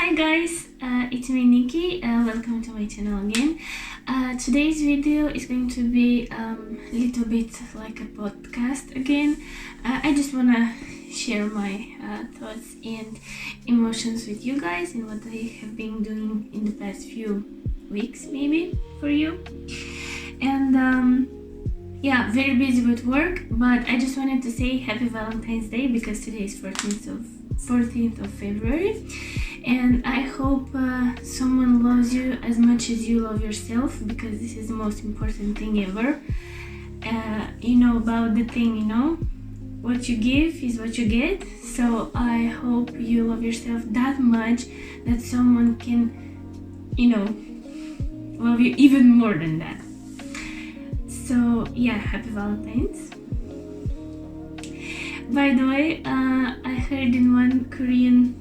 Hi guys, it's me Nikki. Welcome to my channel again. Today's video is going to be a little bit like a podcast again. I just wanna share my thoughts and emotions with you guys and what I have been doing in the past few weeks maybe for you. And yeah, very busy with work, but I just wanted to say happy Valentine's Day because today is 14th of February, and I hope someone loves you as much as you love yourself, because this is the most important thing ever. About the thing, what you give is what you get. So I hope you love yourself that much that someone can, love you even more than that. So yeah, happy Valentine's. By the way, I heard in one Korean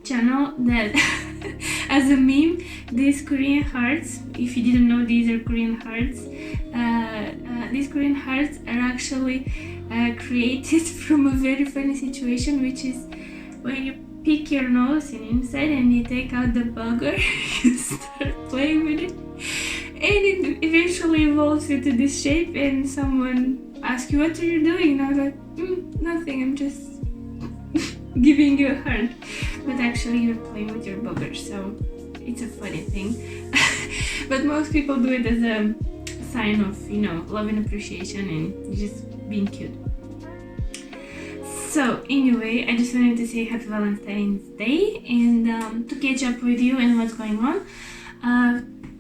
channel that as a meme, these Korean hearts, if you didn't know, these are Korean hearts. These Korean hearts are actually created from a very funny situation, which is when you pick your nose and inside and you take out the bugger, you start playing with it, and it eventually evolves into this shape, and someone asks you, what are you doing? And I was like, nothing, I'm just giving you a heart. But actually you're playing with your bugger, so it's a funny thing. But most people do it as a sign of, love and appreciation and just being cute. So anyway, I just wanted to say happy Valentine's Day and to catch up with you and what's going on.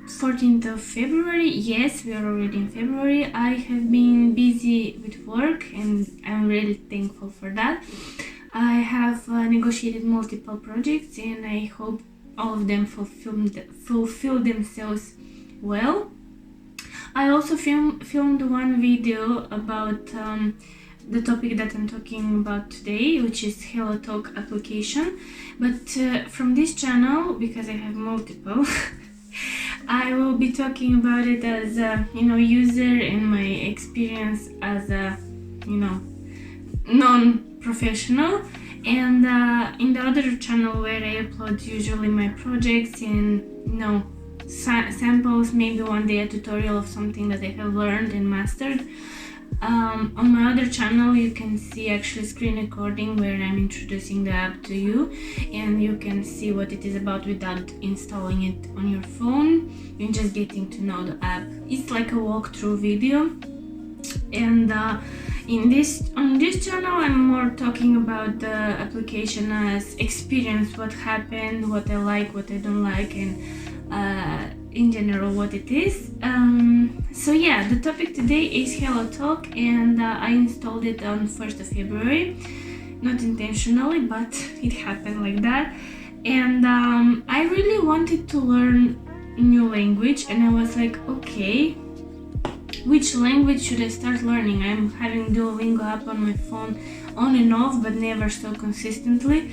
14th of February, yes, we are already in February. I have been busy with work and I'm really thankful for that. I have negotiated multiple projects and I hope all of them fulfill themselves well. I also filmed one video about the topic that I'm talking about today, which is HelloTalk application. But from this channel, because I have multiple, I will be talking about it as a user and my experience as a non-professional, and in the other channel where I upload usually my projects and samples, maybe one day a tutorial of something that I have learned and mastered. On my other channel you can see actually screen recording where I'm introducing the app to you, and you can see what it is about without installing it on your phone and just getting to know the app. It's like a walkthrough video, and on this channel I'm more talking about the application as experience, what happened, what I like, what I don't like, and in general what it is. So yeah, the topic today is HelloTalk, and I installed it on 1st of February, not intentionally, but it happened like that. And I really wanted to learn a new language, and I was like, okay, which language should I start learning? I'm having Duolingo app on my phone on and off, but never so consistently.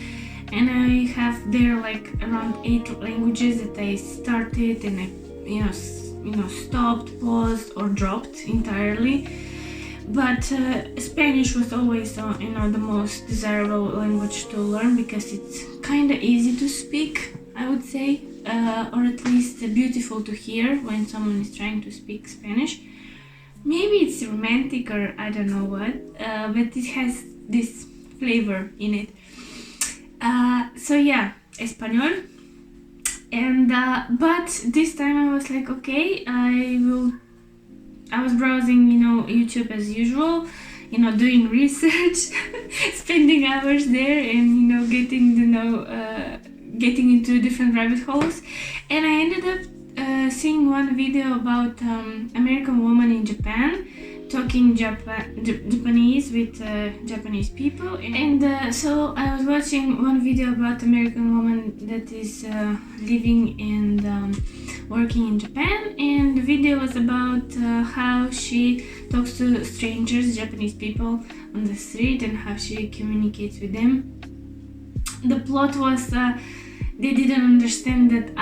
And I have there like around 8 languages that I started and I stopped, paused, or dropped entirely. But Spanish was always the most desirable language to learn because it's kind of easy to speak, I would say, or at least beautiful to hear when someone is trying to speak Spanish. Maybe it's romantic or I don't know what, but it has this flavor in it. So yeah, Espanol. And but this time I was like, okay, I was browsing YouTube as usual, doing research, spending hours there, and getting into different rabbit holes, and I ended up seeing one video about American woman in Japan talking Japanese with Japanese people, and so I was watching one video about American woman that is living and working in Japan, and the video was about how she talks to strangers, Japanese people on the street, and how she communicates with them. The plot was they didn't understand that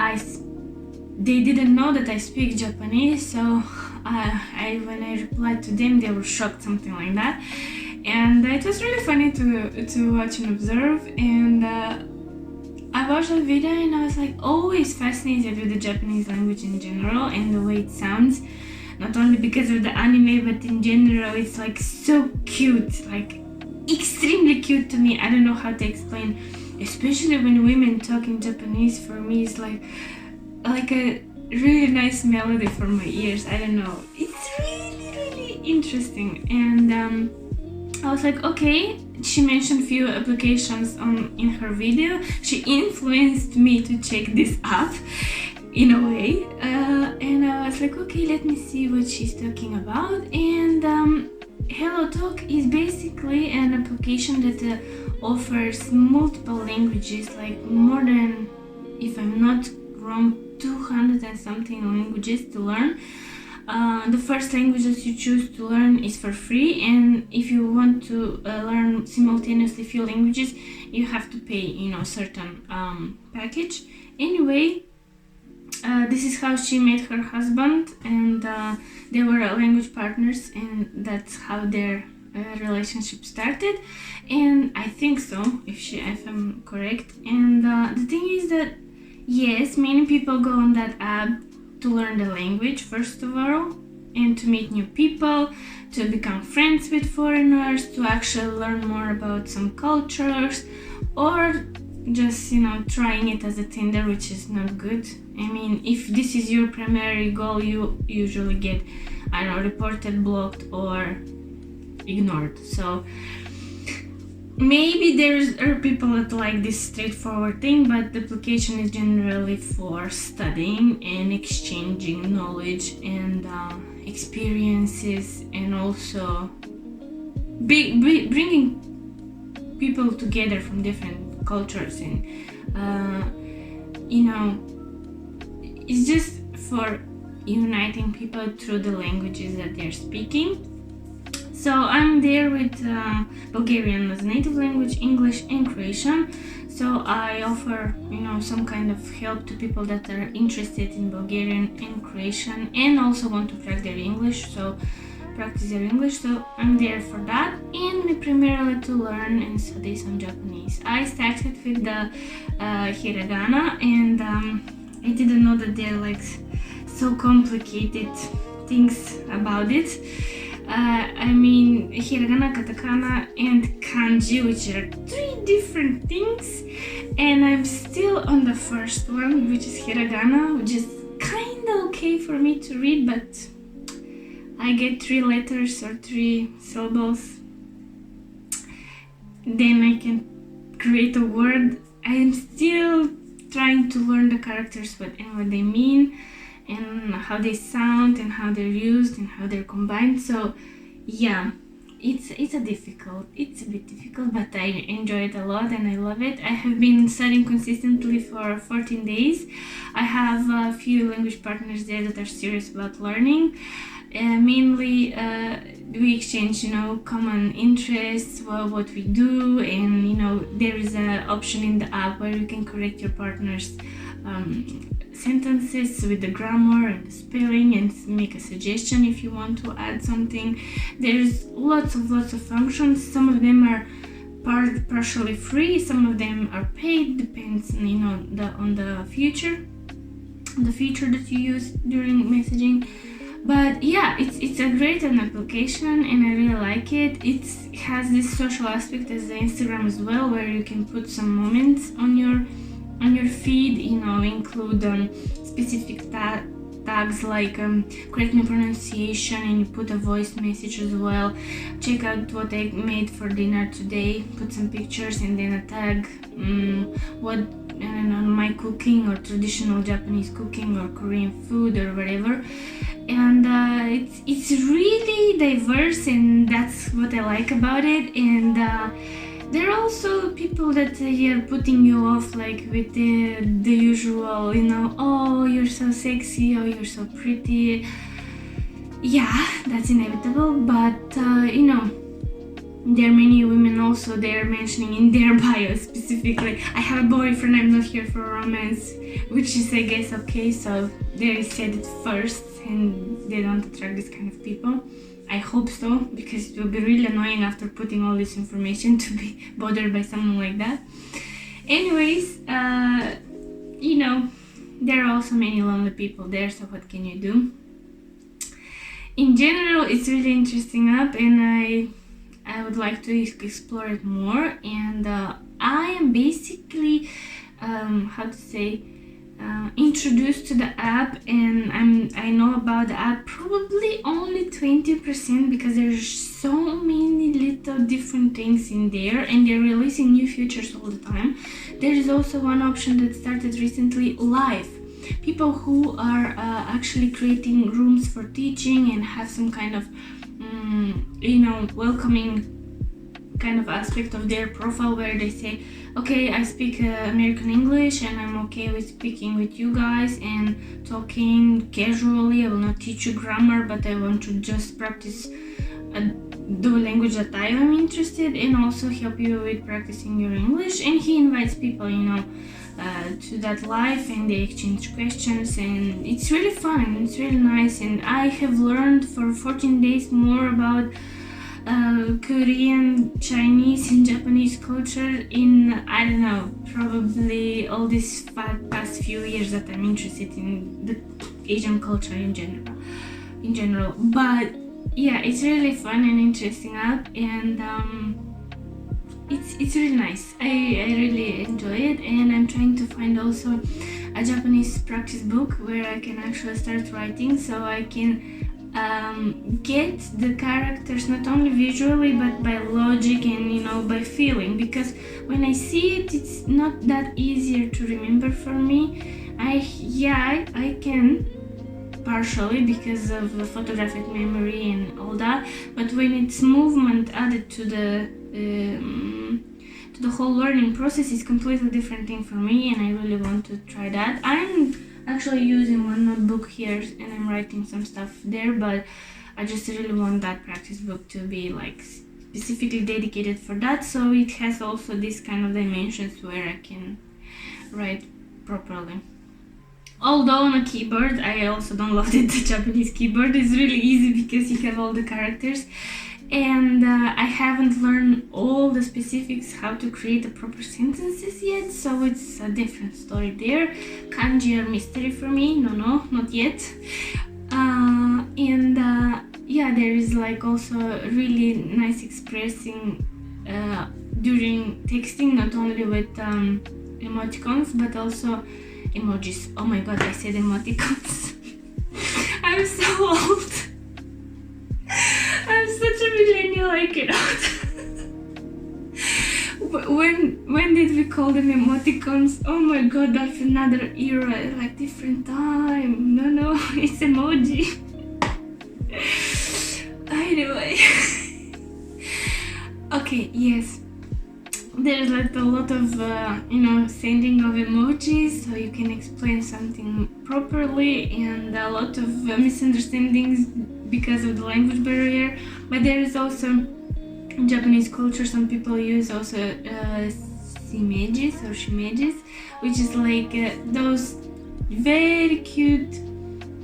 they didn't know that I speak Japanese, so when I replied to them, they were shocked, something like that. And it was really funny to watch and observe. And I watched that video and I was like always fascinated with the Japanese language in general and the way it sounds. Not only because of the anime, but in general, it's like so cute, like extremely cute to me. I don't know how to explain, especially when women talk in Japanese. For me, it's like a really nice melody for my ears. I don't know. It's really, really interesting. And I was like, okay. She mentioned few applications in her video. She influenced me to check this up in a way. And I was like, okay, let me see what she's talking about. And HelloTalk is basically an application that offers multiple languages, like more than, if I'm not wrong, 200 and something languages to learn. The first languages you choose to learn is for free, and if you want to learn simultaneously few languages, you have to pay, certain package. Anyway, this is how she met her husband, and they were language partners, and that's how their relationship started. And I think so, if I'm correct. And the thing is that yes, many people go on that app to learn the language first of all, and to meet new people, to become friends with foreigners, to actually learn more about some cultures, or just trying it as a Tinder, which is not good. I mean, if this is your primary goal, you usually get, reported, blocked, or ignored. So maybe there are people that like this straightforward thing, but the application is generally for studying and exchanging knowledge and experiences, and also bringing people together from different cultures. And it's just for uniting people through the languages that they're speaking. So I'm there with Bulgarian as a native language, English and Croatian. So I offer, some kind of help to people that are interested in Bulgarian and Croatian and also want to practice their English. So I'm there for that, and primarily to learn and study some Japanese. I started with the hiragana, and I didn't know that there are like so complicated things about it. Hiragana, katakana, and kanji, which are 3 different things, and I'm still on the first one, which is hiragana, which is kind of okay for me to read, but I get 3 letters or 3 syllables, then I can create a word. I am still trying to learn the characters, what they mean, and how they sound, and how they're used, and how they're combined. So yeah, it's a bit difficult, but I enjoy it a lot and I love it. I have been studying consistently for 14 days. I have a few language partners there that are serious about learning. Mainly we exchange common interests, what we do, and there is an option in the app where you can correct your partner's sentences with the grammar and the spelling, and make a suggestion if you want to add something. There's lots of functions. Some of them are partially free, some of them are paid, depends on the feature that you use during messaging. But yeah, it's a great application, and I really like it. It has this social aspect as the Instagram as well, where you can put some moments on your feed, include specific tags like correct my pronunciation, and you put a voice message as well. Check out what I made for dinner today, put some pictures, and then a tag my cooking, or traditional Japanese cooking, or Korean food, or whatever. And it's really diverse, and that's what I like about it. And there are also people that are putting you off, like with the usual, oh, you're so sexy, oh, you're so pretty. Yeah, that's inevitable, but there are many women also, they're mentioning in their bio specifically, I have a boyfriend, I'm not here for romance, which is, I guess, okay. So they said it first, and they don't attract this kind of people. I hope so, because it will be really annoying after putting all this information to be bothered by someone like that. Anyways, there are also many lonely people there, so what can you do? In general, it's really interesting app, and I would like to explore it more. And I am basically introduced to the app, and I know about the app probably only 20% because there's so many little different things in there, and they're releasing new features all the time. There is also one option that started recently, live. People who are actually creating rooms for teaching and have some kind of welcoming kind of aspect of their profile where they say, okay, I speak American English and I'm okay with speaking with you guys and talking casually. I will not teach you grammar, but I want to just practice the language that I am interested in, also help you with practicing your English. And he invites people, to that live, and they exchange questions, and it's really fun and it's really nice. And I have learned for 14 days more about Korean, Chinese, and Japanese culture in, I don't know, probably all these past few years that I'm interested in the Asian culture in general. But yeah, it's really fun and interesting app, and it's really nice. I really enjoy it, and I'm trying to find also a Japanese practice book where I can actually start writing, so I can get the characters not only visually but by logic and by feeling, because when I see it, it's not that easier to remember for me. I can partially because of the photographic memory and all that, but when it's movement added to the whole learning process, is completely different thing for me, and I really want to try that. I'm actually using one notebook here and I'm writing some stuff there, but I just really want that practice book to be like specifically dedicated for that, so it has also this kind of dimensions where I can write properly. Although on a keyboard, I also downloaded the Japanese keyboard. It's really easy because you have all the characters, and I haven't learned all the specifics how to create the proper sentences yet, so it's a different story there. Kanji are mystery for me. No, not yet. There is like also really nice expressing during texting, not only with emoticons but also emojis. Oh my god, I said emoticons. I'm so old. I'm such a millennial, I cannot. When did we call them emoticons? Oh my god, that's another era, like different time. No, it's emoji. Anyway. Okay, yes. There's like a lot of sending of emojis, so you can explain something properly, and a lot of misunderstandings because of the language barrier. But there is also in Japanese culture, some people use also shimejis, which is like those very cute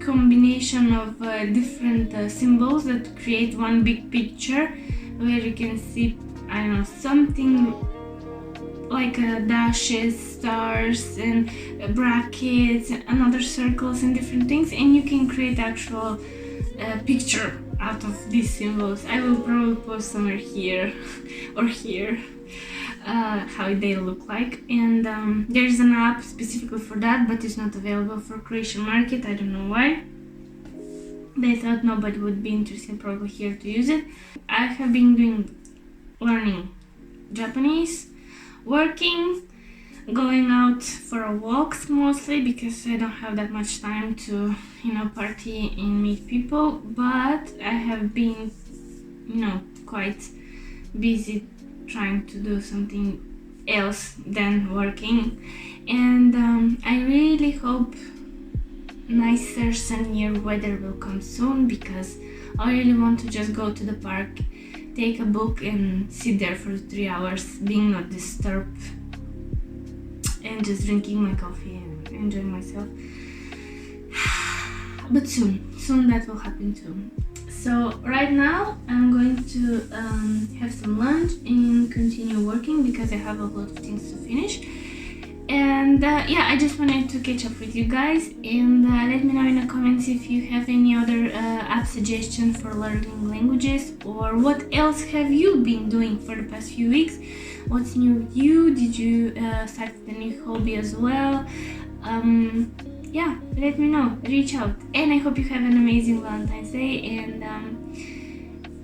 combination of different symbols that create one big picture where you can see, I don't know, something like dashes, stars, and brackets, and other circles and different things, and you can create actual picture out of these symbols. I will probably post somewhere here or here how they look like, and there's an app specifically for that, but it's not available for Croatian market. I don't know why. They thought nobody would be interested probably here to use it. I have been learning Japanese, working, going out for walks mostly because I don't have that much time to party and meet people, but I have been quite busy trying to do something else than working, and I really hope nicer, sunnier weather will come soon, because I really want to just go to the park, take a book and sit there for 3 hours being not disturbed and just drinking my coffee and enjoying myself. But soon that will happen too. So right now I'm going to have some lunch and continue working because I have a lot of things to finish. And yeah, I just wanted to catch up with you guys, and let me know in the comments if you have any other app suggestions for learning languages, or what else have you been doing for the past few weeks. What's new with you? Did you start a new hobby as well? Yeah, let me know, reach out, and I hope you have an amazing Valentine's Day and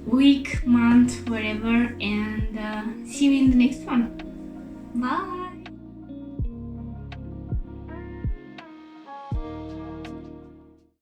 week, month, whatever, and see you in the next one. Bye.